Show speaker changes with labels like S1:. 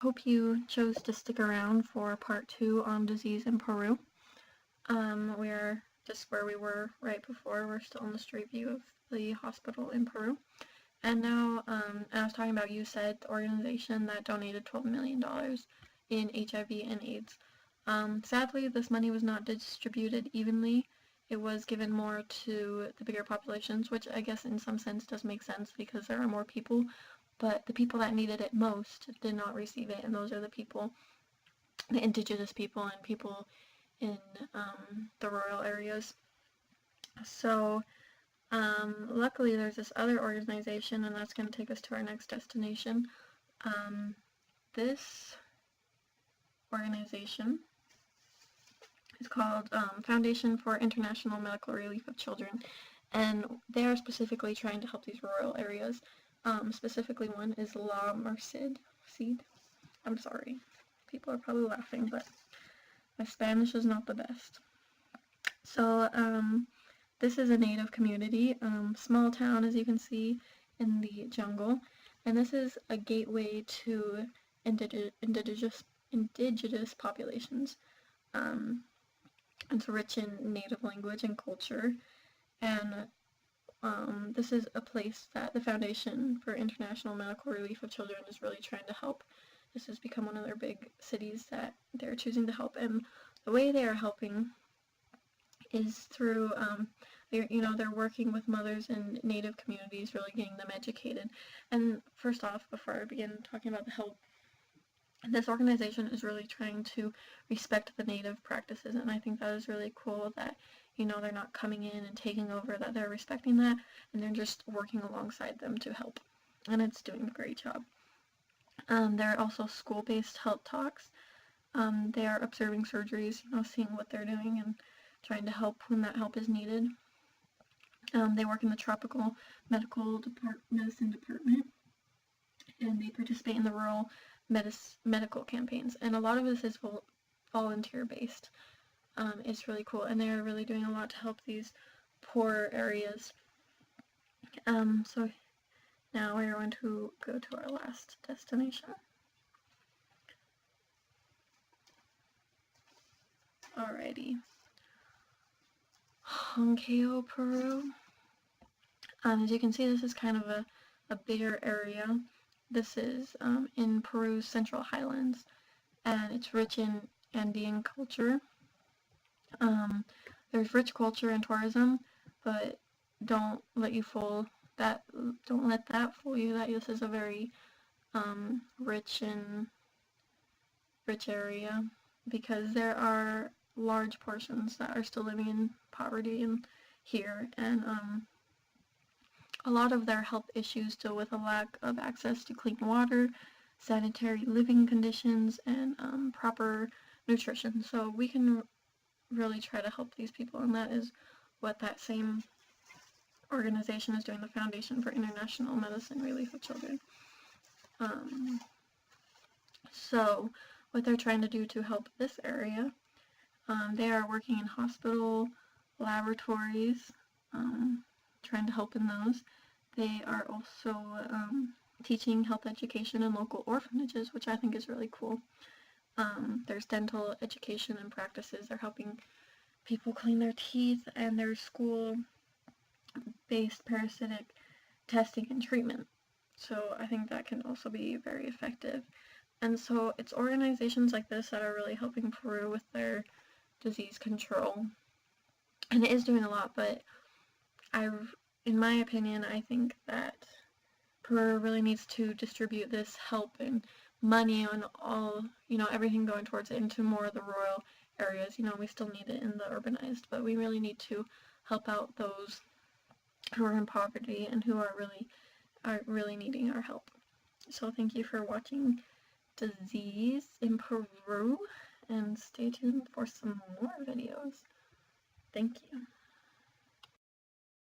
S1: Hope you chose to stick around for part 2 on disease in Peru. We're just where we were right before. We're still in the street view of the hospital in Peru. And now, I was talking about USAID, the organization that donated $12 million in HIV and AIDS. Sadly, this money was not distributed evenly. It was given more to the bigger populations, which I guess in some sense does make sense because there are more people, but the people that needed it most did not receive it, and those are the people, the indigenous people and people in the rural areas. So luckily there's this other organization, and that's going to take us to our next destination. This organization is called Foundation for International Medical Relief of Children, and they are specifically trying to help these rural areas. Specifically one is La Merced. I'm sorry. People are probably laughing, but my Spanish is not the best. So, this is a native community, small town as you can see in the jungle, and this is a gateway to indigenous populations. It's rich in native language and culture, and this is a place that the Foundation for International Medical Relief of Children is really trying to help. This has become one of their big cities that they're choosing to help, and the way they are helping is through, they're working with mothers in native communities, really getting them educated. And first off, before I begin talking about the help, this organization is really trying to respect the native practices, and I think that is really cool that, they're not coming in and taking over, that they're respecting that, and they're just working alongside them to help. And it's doing a great job. There are also school-based health talks. They are observing surgeries, seeing what they're doing and trying to help when that help is needed. They work in the tropical medicine department, and they participate in the rural medical campaigns. And a lot of this is volunteer-based. It's really cool, and they're really doing a lot to help these poor areas. So now we're going to go to our last destination. Alrighty. Huancayo, Peru. As you can see, this is kind of a bigger area. This is in Peru's Central Highlands, and it's rich in Andean culture. There's rich culture and tourism, but don't let that fool you that this is a very rich area, because there are large portions that are still living in poverty here, and a lot of their health issues deal with a lack of access to clean water, sanitary living conditions, and proper nutrition. So we can really try to help these people, and that is what that same organization is doing, the Foundation for International Medicine Relief of Children. So what they're trying to do to help this area, they are working in hospital laboratories, trying to help in those. They are also teaching health education in local orphanages, which I think is really cool. There's dental education and practices. They're helping people clean their teeth, and there's school-based parasitic testing and treatment. So I think that can also be very effective. And so it's organizations like this that are really helping Peru with their disease control. And it is doing a lot, but in my opinion, I think that Peru really needs to distribute this help and money and all, everything going towards it into more of the rural areas. We still need it in the urbanized, but we really need to help out those who are in poverty and who are really needing our help. So thank you for watching Disease in Peru, and stay tuned for some more videos. Thank you.